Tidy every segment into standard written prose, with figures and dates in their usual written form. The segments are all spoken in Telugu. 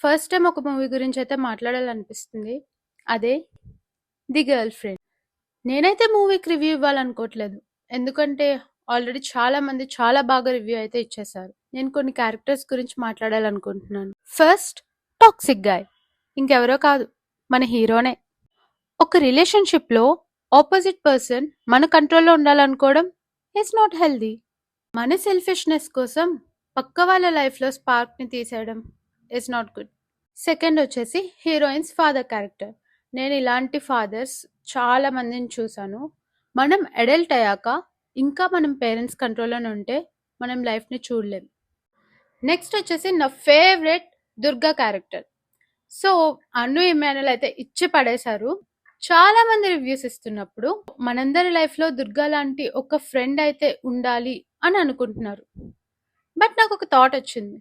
ఫస్ట్ టైం ఒక మూవీ గురించి అయితే మాట్లాడాలనిపిస్తుంది. అదే 'ది గర్ల్ ఫ్రెండ్'. నేనైతే మూవీకి రివ్యూ ఇవ్వాలనుకోవట్లేదు. ఎందుకంటే ఆల్రెడీ చాలా మంది చాలా బాగా రివ్యూ అయితే ఇచ్చేశారు. నేను కొన్ని క్యారెక్టర్స్ గురించి మాట్లాడాలనుకుంటున్నాను. First, toxic guy. ఇంకెవరో కాదు, మన హీరోనే. ఒక రిలేషన్షిప్లో ఆపోజిట్ పర్సన్ మన కంట్రోల్లో ఉండాలనుకోవడం ఈజ్ నాట్ హెల్దీ. మన సెల్ఫిష్నెస్ కోసం పక్క వాళ్ళ లైఫ్లో స్పార్క్ని తీసేయడం ఈజ్ నాట్ గుడ్. సెకండ్ వచ్చేసి హీరోయిన్స్ ఫాదర్ క్యారెక్టర్. నేను ఇలాంటి ఫాదర్స్ చాలా మందిని చూశాను. మనం అడల్ట్ అయ్యాక ఇంకా మనం పేరెంట్స్ కంట్రోల్లోనే ఉంటే మనం లైఫ్ని చూడలేం. నెక్స్ట్ వచ్చేసి నా ఫేవరెట్ దుర్గా క్యారెక్టర్. సో అను ఇమానుయల్ అయితే ఇచ్చి పడేశారు. చాలా మంది రివ్యూస్ ఇస్తున్నప్పుడు మనందరి లైఫ్లో దుర్గా లాంటి ఒక ఫ్రెండ్ అయితే ఉండాలి అని అనుకుంటున్నారు. బట్ నాకు ఒక థాట్ వచ్చింది,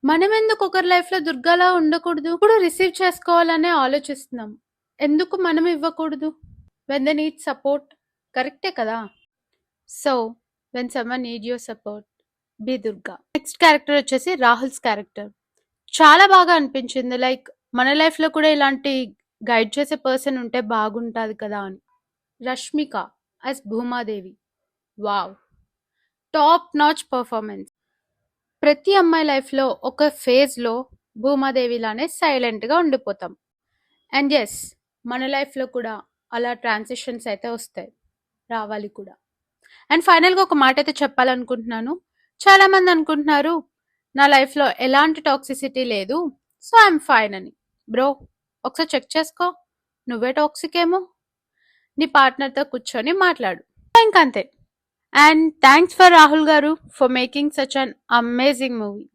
మనం ఎందుకు ఒకరి లైఫ్లో దుర్గాలా ఉండకూడదు? ఇప్పుడు రిసీవ్ చేసుకోవాలనే ఆలోచిస్తున్నాం, ఎందుకు మనం ఇవ్వకూడదు? వెన్ దే నీడ్ సపోర్ట్, కరెక్టే కదా? So when someone need your support, be Durga. Next character వచ్చేసి రాహుల్స్ క్యారెక్టర్. చాలా బాగా అనిపించింది. లైక్ మన లైఫ్లో కూడా ఇలాంటి గైడ్ చేసే పర్సన్ ఉంటే బాగుంటుంది కదా అని. Rashmika as Bhumadevi, wow, top notch performance. ప్రతి అమ్మాయి లైఫ్లో ఒక ఫేజ్లో భూమాదేవిలానే సైలెంట్గా ఉండిపోతాం. అండ్ ఎస్, మన లైఫ్లో కూడా అలా ట్రాన్సిషన్స్ అయితే వస్తాయి, రావాలి కూడా. అండ్ ఫైనల్గా ఒక మాట అయితే చెప్పాలనుకుంటున్నాను. చాలామంది అనుకుంటున్నారు నా లైఫ్లో ఎలాంటి టాక్సిసిటీ లేదు, సో ఐఎమ్ ఫైన్ అని. బ్రో, ఒకసారి చెక్ చేసుకో, నువ్వే టాక్సిక్ ఏమో. నీ పార్ట్నర్తో కూర్చొని మాట్లాడు, ఇంకంతే. And thanks for Rahul Garu for making such an amazing movie.